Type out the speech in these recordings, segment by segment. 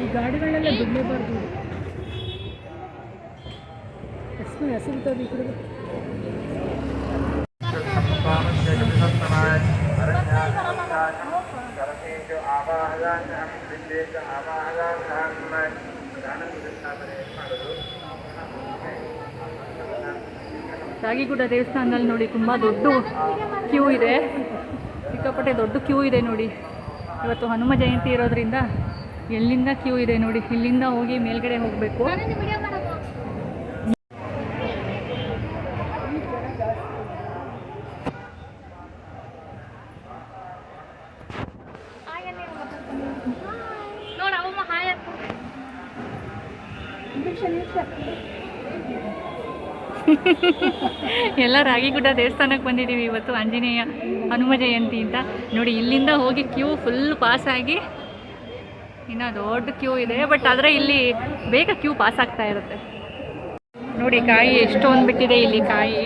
ಈ ಗಾಡಿಗಳನ್ನೆಲ್ಲ ಬಿಡಲೇಬಾರ್ದು. ಎಷ್ಟು ಹೆಸರು ಈ ಕಡೆ ರಾಗಿಗುಡ್ಡ ದೇವಸ್ಥಾನದಲ್ಲಿ ನೋಡಿ ತುಂಬ ದೊಡ್ಡ ಕ್ಯೂ ಇದೆ, ಸಿಕ್ಕಾಪಟ್ಟೆ ದೊಡ್ಡ ಕ್ಯೂ ಇದೆ ನೋಡಿ. ಇವತ್ತು ಹನುಮ ಜಯಂತಿ ಇರೋದ್ರಿಂದ ಎಲ್ಲಿಂದ ಕ್ಯೂ ಇದೆ ನೋಡಿ. ಇಲ್ಲಿಂದ ಹೋಗಿ ಮೇಲ್ಗಡೆ ಹೋಗಬೇಕು. ಎಲ್ಲ ರಾಗಿಗುಡ್ಡ ದೇವಸ್ಥಾನಕ್ಕೆ ಬಂದಿದ್ದೀವಿ ಇವತ್ತು, ಆಂಜನೇಯ ಹನುಮ ಜಯಂತಿ ಅಂತ ನೋಡಿ. ಇಲ್ಲಿಂದ ಹೋಗಿ ಕ್ಯೂ ಫುಲ್ ಪಾಸ್ ಆಗಿ ಇನ್ನೂ ದೊಡ್ಡ ಕ್ಯೂ ಇದೆ, ಬಟ್ ಆದರೆ ಇಲ್ಲಿ ಬೇಗ ಕ್ಯೂ ಪಾಸ್ ಆಗ್ತಾ ಇರುತ್ತೆ ನೋಡಿ. ಕಾಯಿ ಎಷ್ಟೊಂದು ಬಿಟ್ಟಿದೆ ಇಲ್ಲಿ. ಕಾಯಿ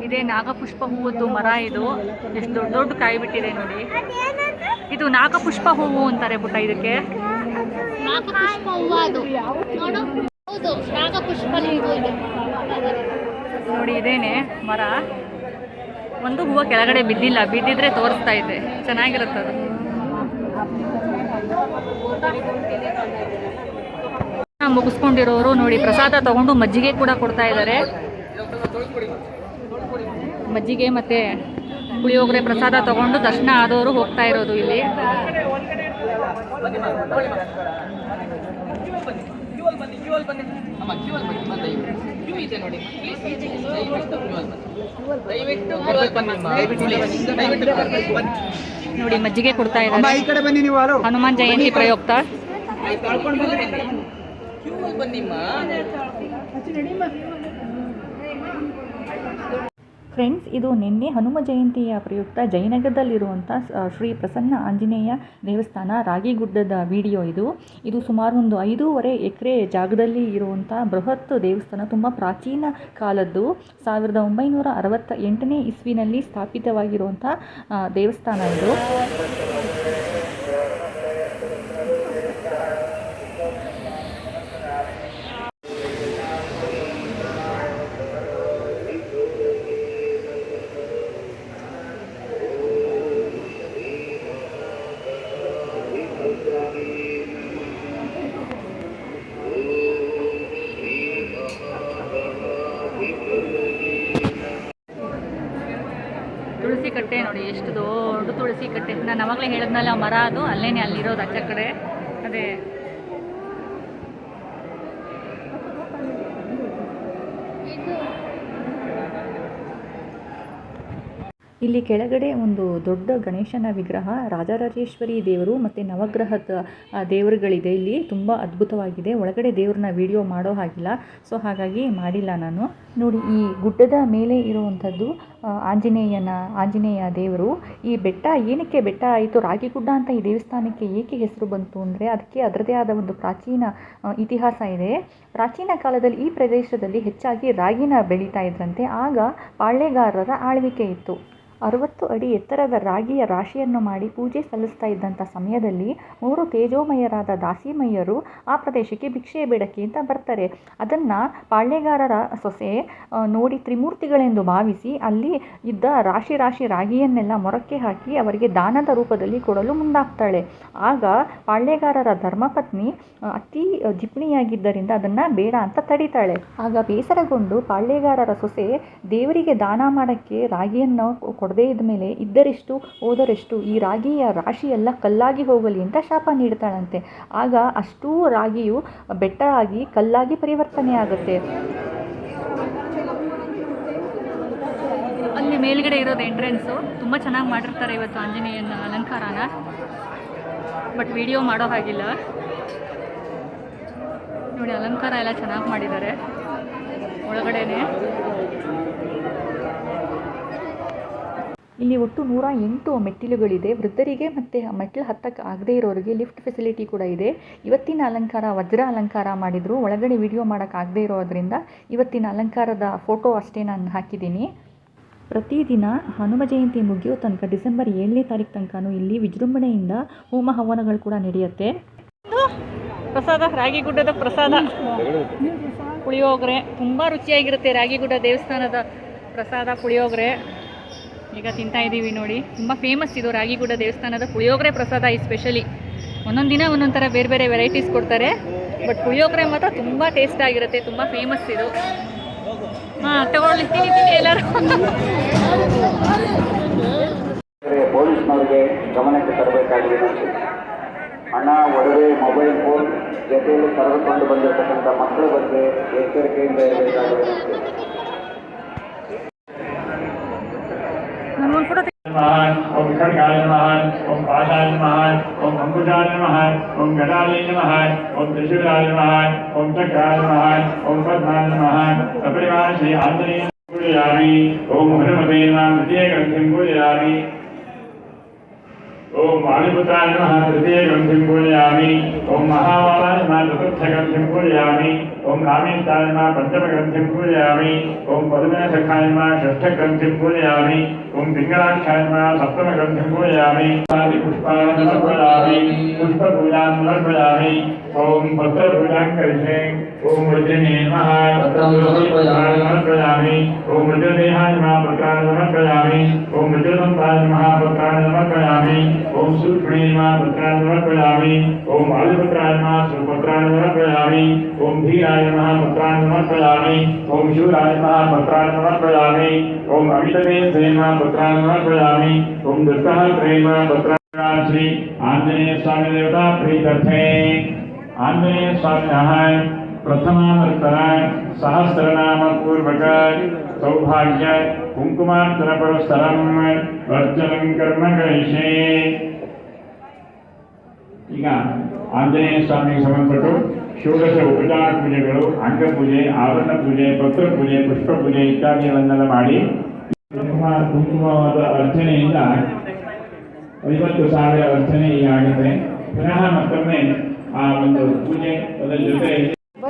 ಇದೇ ನಾಗಪುಷ್ಪ ಹೂವದ್ದು ಮರ, ಇದು ಎಷ್ಟು ದೊಡ್ಡ ದೊಡ್ಡ ಕಾಯಿ ಬಿಟ್ಟಿದೆ ನೋಡಿ. ಇದು ನಾಗಪುಷ್ಪ ಹೂವು ಅಂತಾರೆ ಪುಟ್ಟ ಇದಕ್ಕೆ. ನಾಗಪುಷ್ಪ ಹೂವು ಅದು ಹೌದು, ನಾಗಪುಷ್ಪ ನೋಡಿ. ಇದೇನೆ ಮರ, ಒಂದು ಹೂವು ಕೆಳಗಡೆ ಬಿದ್ದಿಲ್ಲ, ಬಿದ್ದಿದ್ರೆ ತೋರಿಸ್ತಾ ಇದೆ, ಚೆನ್ನಾಗಿರುತ್ತೆ ಅದು. ಮುಗಿಸ್ಕೊಂಡಿರೋರು ನೋಡಿ ಪ್ರಸಾದ ತಗೊಂಡು ಮಜ್ಜಿಗೆ ಕೂಡ ಕೊಡ್ತಾ ಇದ್ದಾರೆ. ಮಜ್ಜಿಗೆ ಮತ್ತು ಪುಳಿಯೋಗರೆ ಪ್ರಸಾದ ತಗೊಂಡು ದರ್ಶನ ಆದವರು ಹೋಗ್ತಾ ಇರೋದು ಇಲ್ಲಿ. ನೋಡಿ ಮಜ್ಜಿಗೆ ಕೊಡ್ತಾ ಇದ್ದಾರೆ ಹನುಮಾನ್ ಜಯಂತಿ ಪ್ರಯುಕ್ತ. ಫ್ರೆಂಡ್ಸ್, ಇದು ನಿನ್ನೆ ಹನುಮ ಜಯಂತಿಯ ಪ್ರಯುಕ್ತ ಜಯನಗರದಲ್ಲಿರುವಂಥ ಶ್ರೀ ಪ್ರಸನ್ನ ಆಂಜನೇಯ ದೇವಸ್ಥಾನ ರಾಗಿಗುಡ್ಡದ ವಿಡಿಯೋ ಇದು ಸುಮಾರು ಒಂದು 5.5 ಎಕರೆ ಜಾಗದಲ್ಲಿ ಇರುವಂಥ ಬೃಹತ್ ದೇವಸ್ಥಾನ. ತುಂಬ ಪ್ರಾಚೀನ ಕಾಲದ್ದು, 1968ನೇ ಇಸ್ವಿನಲ್ಲಿ ಸ್ಥಾಪಿತವಾಗಿರುವಂಥ ದೇವಸ್ಥಾನ ಇದು. ತುಳಸಿ ಕಟ್ಟೆ ನೋಡಿ, ಎಷ್ಟು ದೊಡ್ಡ ತುಳಸಿ ಕಟ್ಟೆ. ನಾನು ಅವಾಗಲೇ ಹೇಳಿದ್ನಲ್ಲ ಆ ಮರ, ಅದು ಅಲ್ಲೇನೆ ಅಲ್ಲಿರೋದು ಆಚೆ ಕಡೆ. ಅದೇ ಇಲ್ಲಿ ಕೆಳಗಡೆ ಒಂದು ದೊಡ್ಡ ಗಣೇಶನ ವಿಗ್ರಹ, ರಾಜರಾಜೇಶ್ವರಿ ದೇವರು ಮತ್ತು ನವಗ್ರಹದ ದೇವರುಗಳಿದೆ. ಇಲ್ಲಿ ತುಂಬ ಅದ್ಭುತವಾಗಿದೆ. ಒಳಗಡೆ ದೇವ್ರನ್ನ ವಿಡಿಯೋ ಮಾಡೋ ಹಾಗಿಲ್ಲ, ಸೊ ಹಾಗಾಗಿ ಮಾಡಿಲ್ಲ ನಾನು. ನೋಡಿ, ಈ ಗುಡ್ಡದ ಮೇಲೆ ಇರುವಂಥದ್ದು ಆಂಜನೇಯ ದೇವರು. ಈ ಬೆಟ್ಟ ಏನಕ್ಕೆ ಬೆಟ್ಟ ಆಯಿತು, ರಾಗಿಗುಡ್ಡ ಅಂತ ಈ ದೇವಸ್ಥಾನಕ್ಕೆ ಏಕೆ ಹೆಸರು ಬಂತು ಅಂದರೆ ಅದಕ್ಕೆ ಅದರದೇ ಆದ ಒಂದು ಪ್ರಾಚೀನ ಇತಿಹಾಸ ಇದೆ. ಪ್ರಾಚೀನ ಕಾಲದಲ್ಲಿ ಈ ಪ್ರದೇಶದಲ್ಲಿ ಹೆಚ್ಚಾಗಿ ರಾಗಿನ ಬೆಳೀತಾ ಇದ್ರಂತೆ. ಆಗ ಪಾಳ್ಯಗಾರರ ಆಳ್ವಿಕೆ ಇತ್ತು. 60 ಅಡಿ ಎತ್ತರದ ರಾಗಿಯ ರಾಶಿಯನ್ನು ಮಾಡಿ ಪೂಜೆ ಸಲ್ಲಿಸ್ತಾ ಇದ್ದಂಥ ಸಮಯದಲ್ಲಿ 3 ತೇಜೋಮಯರಾದ ದಾಸಿಮಯ್ಯರು ಆ ಪ್ರದೇಶಕ್ಕೆ ಭಿಕ್ಷೆ ಬೇಡಕ್ಕೆ ಅಂತ ಬರ್ತಾರೆ. ಅದನ್ನು ಪಾಳ್ಯಗಾರರ ಸೊಸೆ ನೋಡಿ ತ್ರಿಮೂರ್ತಿಗಳೆಂದು ಭಾವಿಸಿ ಅಲ್ಲಿ ಇದ್ದ ರಾಶಿ ರಾಗಿಯನ್ನೆಲ್ಲ ಮೊರಕ್ಕೆ ಹಾಕಿ ಅವರಿಗೆ ದಾನದ ರೂಪದಲ್ಲಿ ಕೊಡಲು ಮುಂದಾಗ್ತಾಳೆ. ಆಗ ಪಾಳ್ಯಗಾರರ ಧರ್ಮಪತ್ನಿ ಅತಿ ಜಿಪಣಿಯಾಗಿದ್ದರಿಂದ ಅದನ್ನು ಬೇಡ ಅಂತ ತಡಿತಾಳೆ. ಆಗ ಬೇಸರಗೊಂಡು ಪಾಳ್ಯಗಾರರ ಸೊಸೆ ದೇವರಿಗೆ ದಾನ ಮಾಡೋಕ್ಕೆ ರಾಗಿಯನ್ನು ಕೊಡದೇ ಇದ್ಮೇಲೆ ಇದ್ದರೆಷ್ಟು ಹೋದರೆಷ್ಟು ಈ ರಾಗಿಯ ರಾಶಿಯೆಲ್ಲ ಕಲ್ಲಾಗಿ ಹೋಗಲಿ ಅಂತ ಶಾಪ ನೀಡ್ತಾಳಂತೆ. ಆಗ ಅಷ್ಟೂ ರಾಗಿಯು ಬೆಟ್ಟ ಆಗಿ ಕಲ್ಲಾಗಿ ಪರಿವರ್ತನೆ ಆಗುತ್ತೆ. ಅಲ್ಲಿ ಮೇಲ್ಗಡೆ ಇರೋದು ಎಂಟ್ರೆನ್ಸು. ತುಂಬ ಚೆನ್ನಾಗಿ ಮಾಡಿರ್ತಾರೆ ಇವತ್ತು ಆಂಜನೇಯನ ಅಲಂಕಾರನ, ಬಟ್ ವಿಡಿಯೋ ಮಾಡೋ ಹಾಗಿಲ್ಲ. ನೋಡಿ, ಅಲಂಕಾರ ಎಲ್ಲ ಚೆನ್ನಾಗಿ ಮಾಡಿದ್ದಾರೆ ಒಳಗಡೆನೆ. ಇಲ್ಲಿ ಒಟ್ಟು 108 ಮೆಟ್ಟಿಲುಗಳಿದೆ. ವೃದ್ಧರಿಗೆ ಮತ್ತು ಮೆಟ್ಟಿಲು ಹತ್ತಕ್ಕೆ ಆಗದೇ ಇರೋರಿಗೆ ಲಿಫ್ಟ್ ಫೆಸಿಲಿಟಿ ಕೂಡ ಇದೆ. ಇವತ್ತಿನ ಅಲಂಕಾರ ವಜ್ರ ಅಲಂಕಾರ ಮಾಡಿದರು. ಒಳಗಡೆ ವಿಡಿಯೋ ಮಾಡೋಕ್ಕಾಗದೇ ಇರೋದ್ರಿಂದ ಇವತ್ತಿನ ಅಲಂಕಾರದ ಫೋಟೋ ಅಷ್ಟೇ ನಾನು ಹಾಕಿದ್ದೀನಿ. ಪ್ರತಿದಿನ ಹನುಮ ಜಯಂತಿ ಮುಗಿಯೋ ತನಕ ಡಿಸೆಂಬರ್ 7ನೇ ತಾರೀಕು ತನಕ ಇಲ್ಲಿ ವಿಜೃಂಭಣೆಯಿಂದ ಹೋಮ ಹವನಗಳು ಕೂಡ ನಡೆಯುತ್ತೆ. ಪ್ರಸಾದ, ರಾಗಿಗುಡ್ಡದ ಪ್ರಸಾದ ಪುಳಿಯೋಗರೆ ತುಂಬ ರುಚಿಯಾಗಿರುತ್ತೆ. ರಾಗಿಗುಡ್ಡ ದೇವಸ್ಥಾನದ ಪ್ರಸಾದ ಪುಳಿಯೋಗರೆ ಈಗ ತಿಂತಾ ಇದ್ದೀವಿ ನೋಡಿ. ತುಂಬ ಫೇಮಸ್ ಇದು ರಾಗಿಗುಡ್ಡ ದೇವಸ್ಥಾನದ ಪುಳಿಯೋಗರೆ ಪ್ರಸಾದ. ಎಸ್ಪೆಷಲಿ ಒಂದೊಂದು ದಿನ ಒಂದೊಂದು ಥರ ಬೇರೆ ಬೇರೆ ವೆರೈಟೀಸ್ ಕೊಡ್ತಾರೆ. ಬಟ್ ಪುಳಿಯೋಗರೆ ಮಾತ್ರ ತುಂಬ ಟೇಸ್ಟ್ ಆಗಿರುತ್ತೆ, ತುಂಬ ಫೇಮಸ್ ಇದು. ಹಾಂ ತಗೊಳ್ಳಿ, ತಿನ್ನಿ ಎಲ್ಲರೂ. ಪೊಲೀಸ್ನವರಿಗೆ ಗಮನಕ್ಕೆ ತರಬೇಕಾಗಿದೆ. ಹಣ, ಒಡವೆ, ಮೊಬೈಲ್ ಫೋನ್ ಜೊತೆಯಲ್ಲಿ ಕರೆದುಕೊಂಡು ಬಂದಿರತಕ್ಕಂಥ ಮಕ್ಕಳ ಬಗ್ಗೆ ಎಚ್ಚರಿಕೆಯಿಂದ ಇರಬೇಕಾಗಿದೆ. ओम खड़गाय नमः, ओम पाशाय नमः, ओम अंकुशाय नमः, ओम गदाय नमः, ओम त्रिशूलाय नमः, ओम चक्राय नमः, ओम पद्माय नमः। सपरिवार श्री आंजनेय पूजयामि। ओम हनुमते नमः तृतीय ग्रंथिं पूजयामि। ओम वायुपुत्राय नमः तृतीय ग्रंथिं पूजयामि। ओम महावालाय नमः चतुर्थ ग्रंथिं पूजयामि। ओम रामेशाय नमः पंचम ग्रंथिं पूजयामि। ओम पद्मसखाय नमः षष्ठ ग्रंथिं पूजयामि। ओम पिंगलाक्षाय नमः सप्तम ग्रंथिं पूजयामि। पुष्पाणि समर्पयामि, पुष्पपूजां समर्पयामि। ओम पत्रपूजां करिष्ये। ओम वज्रने नमः पत्रं समर्पयामि। ओम वज्रदेहाय नमः पत्राणि समर्पयामि। ओम वज्रसंताय नमः पत्राणि समर्पयामि। ओम सूक्ष्मे नमः पत्राणि समर्पयामि। ओम आदिपुत्राय नमः सुपत्राणि समर्पयामि। ओम धीराय नमः पत्राणि समर्पयामि। ओम शूराय नमः पत्राणि समर्पयामि। ओम अमितवे नमः पत्राणि समर्पयामि। ओम दत्तः प्रेम पत्राणि। श्री आंजनेय स्वामी देवता प्रीत्यर्थे आंजनेय स्वामिनः प्रथमावर्तन सहस्रनाम पूर्वक सौभाग्य कुंकुमार्चन पुरस्सरं अर्चनं कर्म करिष्ये। ಈಗ ಆಂಜನೇಯ ಸ್ವಾಮಿಗೆ ಸಂಬಂಧಪಟ್ಟು ಷೋಡಶ ಉಪಚಾರ ಪೂಜೆಗಳು, ಅಂಗಪೂಜೆ, ಆವರಣ ಪೂಜೆ, ಪತ್ರ ಪೂಜೆ, ಪುಷ್ಪ ಪೂಜೆ ಇತ್ಯಾದಿಗಳನ್ನೆಲ್ಲ ಮಾಡಿ ಕುಂಕುಮವಾದ ಅರ್ಚನೆಯಿಂದ 50,000 ಅರ್ಚನೆ ಈಗ ಆಗುತ್ತೆ. ಪುನಃ ಮತ್ತೊಮ್ಮೆ ಆ ಒಂದು ಪೂಜೆ ಅದರ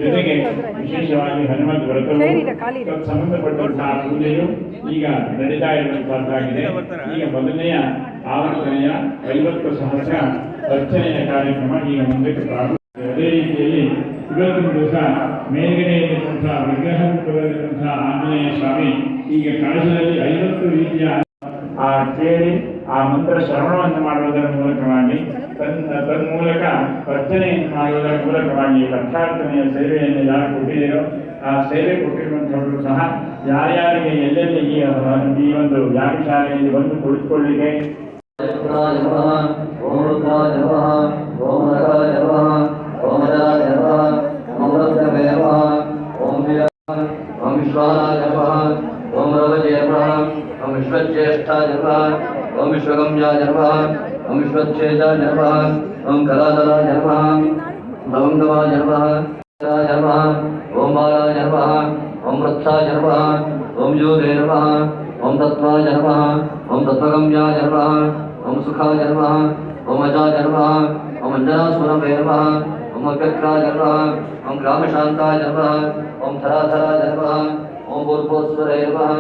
ಜೊತೆಗೆ ವಿಶೇಷವಾಗಿ ಹನುಮಂತ ವ್ರತವು ಸಂಬಂಧಪಟ್ಟಂತಹ ಪೂಜೆಯು ಈಗ ನಡೀತಾ ಇರುವಂತಹದ್ದಾಗಿದೆ. ಈಗ ಮೊದಲನೆಯ ಆವರ್ತನೆಯ 50,000 ಅರ್ಚನೆಯ ಕಾರ್ಯಕ್ರಮ ಈಗ ಮುಂದಕ್ಕೆ ಪ್ರಾರಂಭ. ಅದೇ ರೀತಿಯಲ್ಲಿ ಇವತ್ತಿನ ದಿವಸ ಮೇಲ್ಗಡೆಯಲ್ಲಿರುವಂತಹ ವಿಗ್ರಹ ರೂಪದಲ್ಲಿರುವಂತಹ ಆಂಜನೇಯ ಸ್ವಾಮಿ ಈಗ ಕಳಶದಲ್ಲಿ 50 ರೀತಿಯ ಆ ಕೇಳಿ ಆ ಮಂತ್ರ ಶ್ರವಣವನ್ನು ಮಾಡುವುದರ ಮೂಲಕವಾಗಿ ತನ್ಮೂಲಕ ಅರ್ಚನೆಯನ್ನು ಮಾಡುವುದರ ಮೂಲಕವಾಗಿ ಲಕ್ಷಾರ್ಚನೆಯ ಸೇವೆಯನ್ನು ಯಾರು ಕೊಟ್ಟಿದೆಯೋ ಆ ಸೇವೆ ಕೊಟ್ಟಿರುವಂಥವರು ಸಹ ಯಾರ್ಯಾರಿಗೆ ಎಲ್ಲೆಲ್ಲಿ ಈ ಒಂದು ಯಾಗಶಾಲೆಯಲ್ಲಿ ಬಂದು ಕುಳಿತುಕೊಳ್ಳಿಕ್ಕೆ ओम रवजे नमः, ओम विश्वज्येष्ठाय नमः, ओम विश्वगम्याय नमः, ओम विश्वच्छेदाय नमः, ओम कलाधराय नमः, भवंगमाय नमः, नमः, ओम बालाय नमः, ओम रत्थाय नमः, ओम योगे नमः, ओम तत्त्वाय नमः, ओम तत्त्वगम्याय नमः, ओम सुखाय नमः, ओम अजाय नमः, ओम अंजनासुरवे नमः, ओम अव्यक्ताय नमः, ओम ग्रामशान्ताय नमः, ओम धराधराय नमः, ओम पूर्वोस्वरे नमः,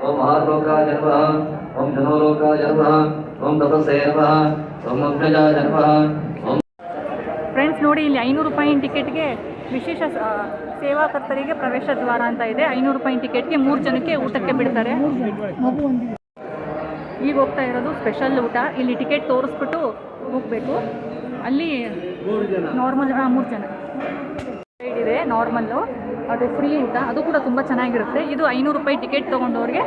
ओम महालोकाय नमः, ओम जनोलोकाय नमः, ओम तपसे नमः, ओम अग्नजाय नमः। ಫ್ರೆಂಡ್ಸ್ ನೋಡಿ, ಇಲ್ಲಿ 500 ರೂಪಾಯಿ ಟಿಕೆಟ್ಗೆ ವಿಶೇಷ ಸೇವಾಕರ್ತರಿಗೆ ಪ್ರವೇಶ ದ್ವಾರ ಅಂತ ಇದೆ. 500 ರೂಪಾಯಿ ಟಿಕೆಟ್ಗೆ 3 ಜನಕ್ಕೆ ಊಟಕ್ಕೆ ಬಿಡ್ತಾರೆ. ಈಗ ಹೋಗ್ತಾ ಇರೋದು ಸ್ಪೆಷಲ್ ಊಟ. ಇಲ್ಲಿ ಟಿಕೆಟ್ ತೋರಿಸ್ಬಿಟ್ಟು ಹೋಗಬೇಕು. ಅಲ್ಲಿ ನಾರ್ಮಲ್ 3 ಜನ ಇದೆ, ನಾರ್ಮಲ್ಲು, ಅದು ಫ್ರೀ ಊಟ, ಅದು ಕೂಡ ತುಂಬ ಚೆನ್ನಾಗಿರುತ್ತೆ. ಇದು 500 ರೂಪಾಯಿ ಟಿಕೆಟ್ ತೊಗೊಂಡವ್ರಿಗೆ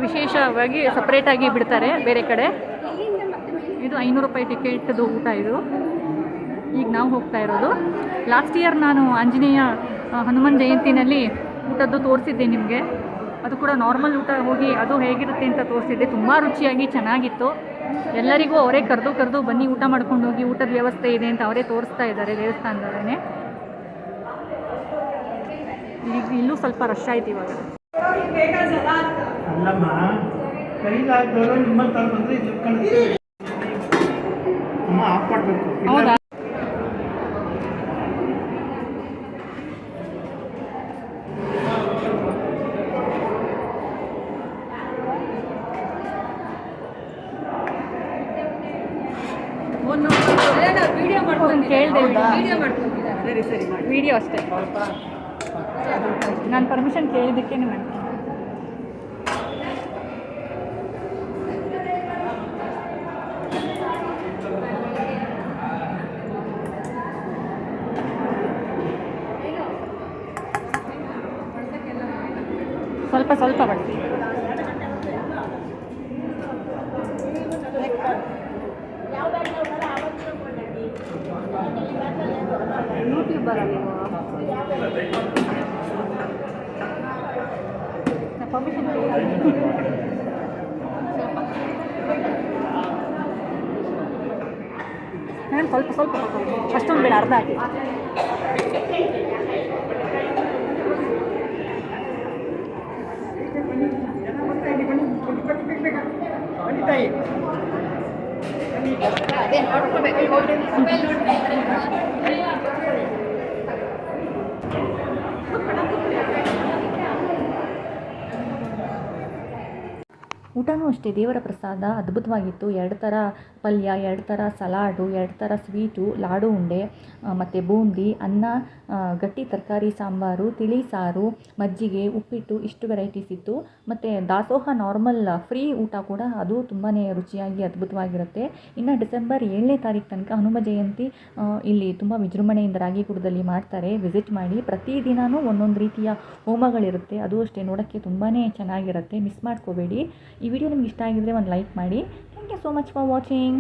ವಿಶೇಷವಾಗಿ ಸಪ್ರೇಟಾಗಿ ಬಿಡ್ತಾರೆ ಬೇರೆ ಕಡೆ. ಇದು 500 ರೂಪಾಯಿ ಟಿಕೆಟ್ದು ಊಟ ಇದು. ಈಗ ನಾವು ಹೋಗ್ತಾ ಇರೋದು. ಲಾಸ್ಟ್ ಇಯರ್ ನಾನು ಆಂಜನೇಯ ಹನುಮಾನ್ ಜಯಂತಿನಲ್ಲಿ ಊಟದ್ದು ತೋರಿಸಿದ್ದೆ ನಿಮಗೆ. ಅದು ಕೂಡ ನಾರ್ಮಲ್ ಊಟ ಹೋಗಿ ಅದು ಹೇಗಿರುತ್ತೆ ಅಂತ ತೋರಿಸಿದ್ದೆ. ತುಂಬ ರುಚಿಯಾಗಿ ಚೆನ್ನಾಗಿತ್ತು. ಎಲ್ಲರಿಗೂ ಅವರೇ ಕರೆದು ಬನ್ನಿ ಊಟ ಮಾಡ್ಕೊಂಡು ಹೋಗಿ, ಊಟದ ವ್ಯವಸ್ಥೆ ಇದೆ ಅಂತ ಅವರೇ ತೋರಿಸ್ತಾ ಇದ್ದಾರೆ ದೇವಸ್ಥಾನದವರೇ. ಈಗ ಇಲ್ಲೂ ಸ್ವಲ್ಪ ರಶ್ ಆಯ್ತು ಇವಾಗ. ಅಲ್ಲಮ್ಮ, ಕೈಲಾದವರು ನಿಮ್ಮಂತ ಬಂದ್ರೆ ಅಮ್ಮ ಆಫ್ ಮಾಡಬೇಕು. ಹೌದಾ? ಒಂದು ಕೇಳಿದೆ, ವಿಡಿಯೋ ಅಷ್ಟೇ. ನಾನು ಪರ್ಮಿಷನ್ ಕೇಳಿದ್ದಕ್ಕೆ ಮಾಡ್ತೀನಿ. ಸ್ವಲ್ಪ ಬರ್ತೀವಿ. ಯೂಟ್ಯೂಬರ ನೀವು ಪರ್ಮಿಷನ್ ನಾನು ಸ್ವಲ್ಪ ಅಷ್ಟೊಂದು ಬೇಡ, ಅರ್ಧ ಹಾಕಿ. ಅದೇ ನೋಡ್ಕೋಬೇಕು. ಮೊಬೈಲ್ ನೋಡ್ತಾ ಊಟನೂ ಅಷ್ಟೇ ದೇವರ ಪ್ರಸಾದ ಅದ್ಭುತವಾಗಿತ್ತು. 2 ಥರ ಪಲ್ಯ, 2 ಥರ ಸಲಾಡು, 2 ಥರ ಸ್ವೀಟು, ಲಾಡು ಉಂಡೆ ಮತ್ತು ಬೂಂದಿ, ಅನ್ನ, ಗಟ್ಟಿ ತರಕಾರಿ ಸಾಂಬಾರು, ತಿಳಿ ಸಾರು, ಮಜ್ಜಿಗೆ, ಉಪ್ಪಿಟ್ಟು, ಇಷ್ಟು ವೆರೈಟೀಸ್ ಇತ್ತು. ಮತ್ತು ದಾಸೋಹ ನಾರ್ಮಲ್ ಫ್ರೀ ಊಟ ಕೂಡ ಅದು ತುಂಬಾ ರುಚಿಯಾಗಿ ಅದ್ಭುತವಾಗಿರುತ್ತೆ. ಇನ್ನು ಡಿಸೆಂಬರ್ 7ನೇ ತಾರೀಕು ತನಕ ಹನುಮ ಜಯಂತಿ ಇಲ್ಲಿ ತುಂಬ ವಿಜೃಂಭಣೆಯಿಂದ ರಾಗಿಗುಡದಲ್ಲಿ ಮಾಡ್ತಾರೆ. ವಿಸಿಟ್ ಮಾಡಿ. ಪ್ರತಿದಿನವೂ ಒಂದೊಂದು ರೀತಿಯ ಹೋಮಗಳಿರುತ್ತೆ. ಅದು ಅಷ್ಟೇ ನೋಡೋಕ್ಕೆ ತುಂಬಾ ಚೆನ್ನಾಗಿರುತ್ತೆ. ಮಿಸ್ ಮಾಡ್ಕೋಬೇಡಿ. ಈ ವಿಡಿಯೋ ನಿಮ್ಗೆ ಇಷ್ಟ ಆಗಿದ್ರೆ ಒಂದು ಲೈಕ್ ಮಾಡಿ. Thank you so much for watching.